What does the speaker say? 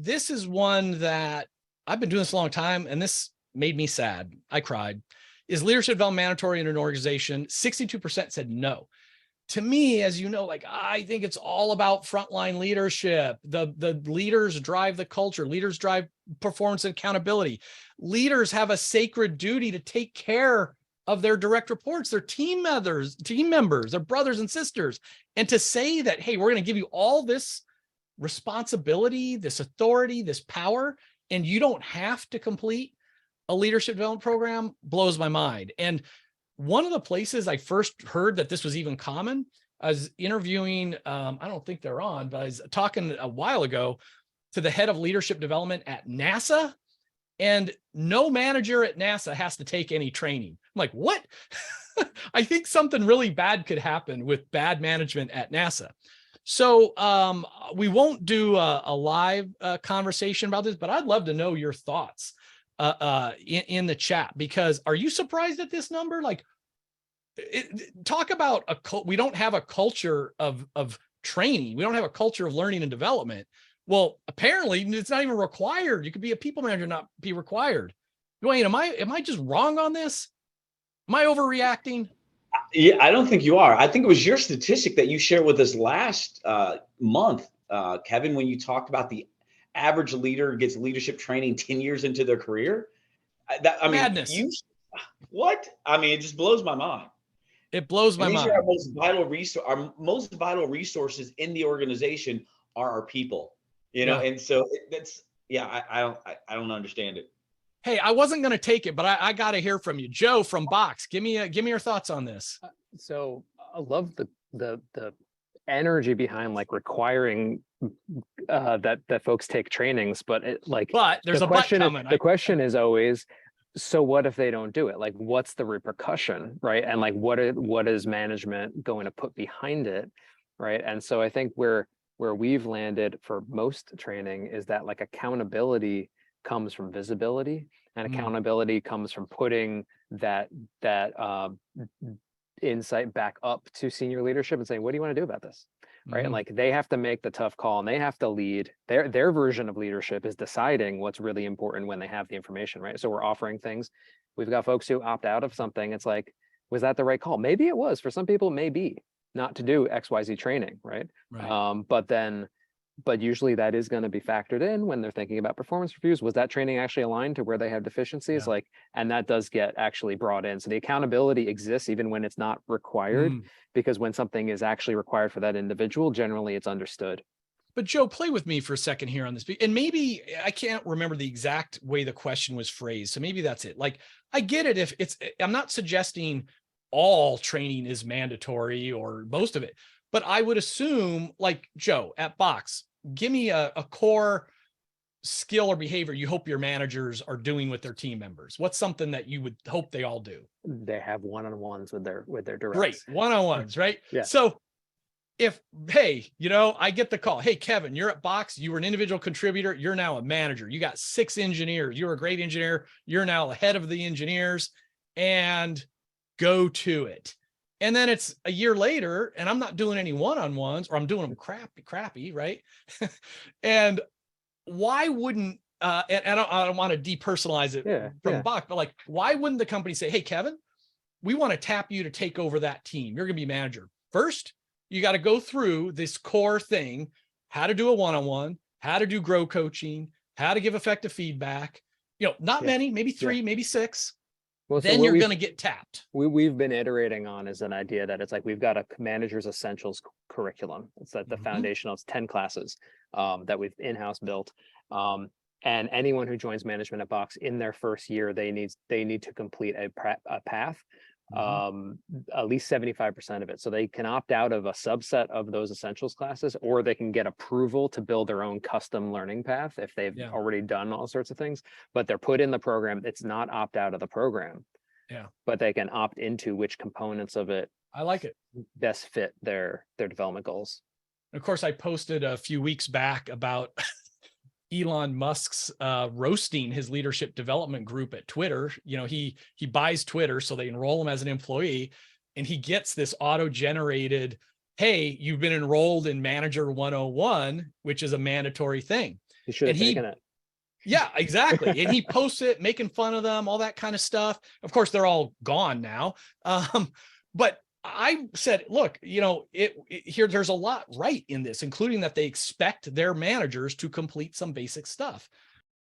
This is one that I've been doing this a long time, and this made me sad. I cried. Is leadership development mandatory in an organization? 62% said no. To me, as you know, like, I think it's all about frontline leadership. The leaders drive the culture. Leaders drive performance and accountability. Leaders have a sacred duty to take care of their direct reports, their team members, their brothers and sisters. And to say that, hey, we're going to give you all this responsibility, this authority, this power, and you don't have to complete a leadership development program blows my mind. And one of the places I first heard that this was even common, I was interviewing, I don't think they're on, but I was talking a while ago to the head of leadership development at NASA, and no manager at NASA has to take any training. I'm like, what? I think something really bad could happen with bad management at NASA. So we won't do a live conversation about this, but I'd love to know your thoughts in the chat, because are you surprised at this number? Like, talk about we don't have a culture of training. We don't have a culture of learning and development. Well, apparently it's not even required. You could be a people manager, not be required. Dwayne, am I just wrong on this? Am I overreacting? Yeah, I don't think you are. I think it was your statistic that you shared with us last month, Kevin, when you talked about the average leader gets leadership training 10 years into their career. Madness. What? I mean, it just blows my mind. It blows my mind. These are our most vital resources in the organization are our people, and so that's, I don't understand it. Hey, I wasn't going to take it, but I got to hear from you. Joe from Box, give me your thoughts on this. So I love the energy behind like requiring that folks take trainings, but there's a question coming. The question is always, so what if they don't do it? Like, what's the repercussion, right? And like, what is management going to put behind it, right? And so I think where we've landed for most training is that like accountability comes from visibility, and accountability comes from putting that insight back up to senior leadership and saying, what do you want to do about this? Right. And like, they have to make the tough call, and they have to lead. Their version of leadership is deciding what's really important when they have the information, right? So we're offering things. We've got folks who opt out of something. It's like, was that the right call? Maybe it was. For some people, it may be not to do XYZ training, right? But usually that is going to be factored in when they're thinking about performance reviews. Was that training actually aligned to where they have deficiencies? And that does get actually brought in. So the accountability exists even when it's not required, because when something is actually required for that individual, generally it's understood. But Joe, play with me for a second here on this. And maybe I can't remember the exact way the question was phrased. So maybe that's it. Like, I get it if I'm not suggesting all training is mandatory or most of it, but I would assume, like, Joe at Box, give me a core skill or behavior you hope your managers are doing with their team members. What's something that you would hope they all do? They have one-on-ones with their directs. Great, one-on-ones, right? Yeah. So if, hey, I get the call, hey, Kevin, you're at Box, you were an individual contributor, you're now a manager, you got 6 engineers, you're a great engineer, you're now the head of the engineers, and go to it. And then it's a year later and I'm not doing any one-on-ones, or I'm doing them crappy, right? And why wouldn't, and I don't want to depersonalize it from Bach, but like, why wouldn't the company say, hey, Kevin, we want to tap you to take over that team. You're going to be manager. First, you got to go through this core thing, how to do a one-on-one, how to do grow coaching, how to give effective feedback, not many, maybe 3, maybe 6. Well, then you're going to get tapped. We've been iterating on is an idea that it's like, we've got a manager's essentials curriculum. It's that the foundational, it's 10 classes that we've in-house built. And anyone who joins management at Box in their first year, they need to complete a path, at least 75% of it. So they can opt out of a subset of those essentials classes, or they can get approval to build their own custom learning path if they've already done all sorts of things, but they're put in the program. It's not opt out of the program. But they can opt into which components of it I like it best fit their development goals. Of course, I posted a few weeks back about Elon Musk's roasting his leadership development group at Twitter. He buys Twitter, so they enroll him as an employee, and he gets this auto-generated, hey, you've been enrolled in Manager 101, which is a mandatory thing. You should have And he- taken it. Yeah, exactly. And he posts it, making fun of them, all that kind of stuff. Of course, they're all gone now. But I said, look, you know, here, there's a lot right in this, including that they expect their managers to complete some basic stuff.